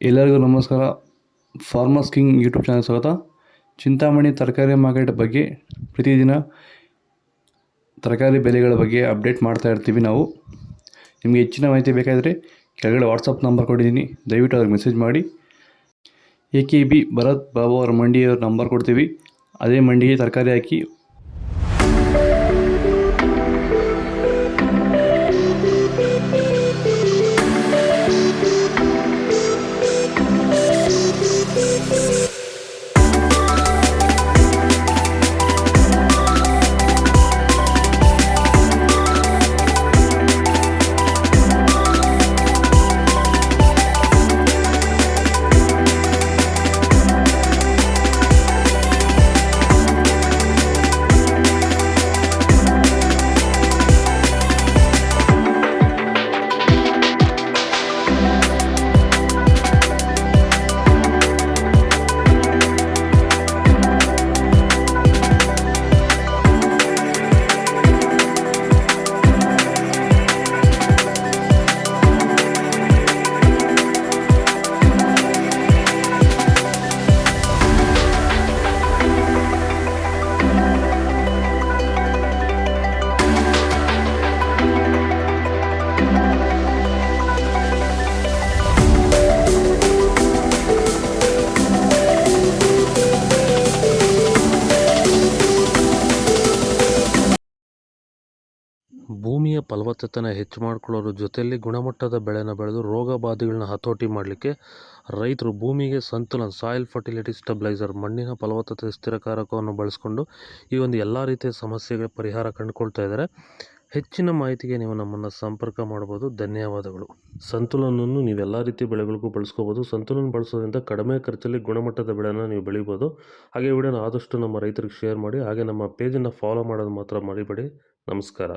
ಎಲ್ಲರಿಗೂ ನಮಸ್ಕಾರ. Farmers king YouTube channel ಸ್ವಾಗತ. ಚಿಂತಾಮಣಿ ತರಕಾರಿ ಮಾರ್ಕೆಟ್ ಬಗ್ಗೆ ಪ್ರತಿದಿನ ತರಕಾರಿ ಬೆಲೆಗಳ ಬಗ್ಗೆ ಅಪ್ಡೇಟ್ ಮಾಡ್ತಾ ಇರ್ತೀವಿ ನಾವು. ನಿಮಗೆ ಹೆಚ್ಚಿನ ಮಾಹಿತಿ ಬೇಕಾದರೆ ಕೆಳಗಡೆ ವಾಟ್ಸಪ್ ನಂಬರ್ ಕೊಟ್ಟಿದ್ದೀನಿ, ದಯವಿಟ್ಟು ಅವ್ರಿಗೆ ಮೆಸೇಜ್ ಮಾಡಿ. AKB ಭರತ್ ಬಾಬು ಅವರ ಮಂಡಿಯವರ ನಂಬರ್ ಕೊಡ್ತೀವಿ, ಅದೇ ಮಂಡಿಗೆ ತರಕಾರಿ ಹಾಕಿ ಭೂಮಿಯ ಫಲವತ್ತತೆನ ಹೆಚ್ಚು ಮಾಡ್ಕೊಳ್ಳೋದ್ರ ಜೊತೆಯಲ್ಲಿ ಗುಣಮಟ್ಟದ ಬೆಳೆನ ಬೆಳೆದು ರೋಗ ಬಾಧೆಗಳನ್ನ ಹತೋಟಿ ಮಾಡಲಿಕ್ಕೆ ರೈತರು ಭೂಮಿಗೆ ಸಂತುಲನ ಸಾಯಿಲ್ ಫರ್ಟಿಲಿಟಿ ಸ್ಟೆಬಿಲೈಸರ್ ಮಣ್ಣಿನ ಫಲವತ್ತತೆ ಸ್ಥಿರಕಾರಕವನ್ನು ಬಳಸ್ಕೊಂಡು ಈ ಒಂದು ಎಲ್ಲ ರೀತಿಯ ಸಮಸ್ಯೆಗಳ ಪರಿಹಾರ ಕಂಡುಕೊಳ್ತಾ ಇದ್ದಾರೆ. ಹೆಚ್ಚಿನ ಮಾಹಿತಿಗೆ ನೀವು ನಮ್ಮನ್ನು ಸಂಪರ್ಕ ಮಾಡ್ಬೋದು. ಧನ್ಯವಾದಗಳು. ಸಂತುಲನವನ್ನು ನೀವೆಲ್ಲ ರೀತಿಯ ಬೆಳೆಗಳಿಗೂ ಬಳಸ್ಕೋಬೋದು. ಸಂತುಲನ ಬಳಸೋದ್ರಿಂದ ಕಡಿಮೆ ಖರ್ಚಲ್ಲಿ ಗುಣಮಟ್ಟದ ಬೆಳೆನ ನೀವು ಬೆಳಿಬೋದು. ಹಾಗೆ ವಿಡಿಯೋನ ಆದಷ್ಟು ನಮ್ಮ ರೈತರಿಗೆ ಶೇರ್ ಮಾಡಿ. ಹಾಗೆ ನಮ್ಮ ಪೇಜನ್ನು ಫಾಲೋ ಮಾಡೋದು ಮಾತ್ರ ಮರಿಬೇಡಿ. ನಮಸ್ಕಾರ.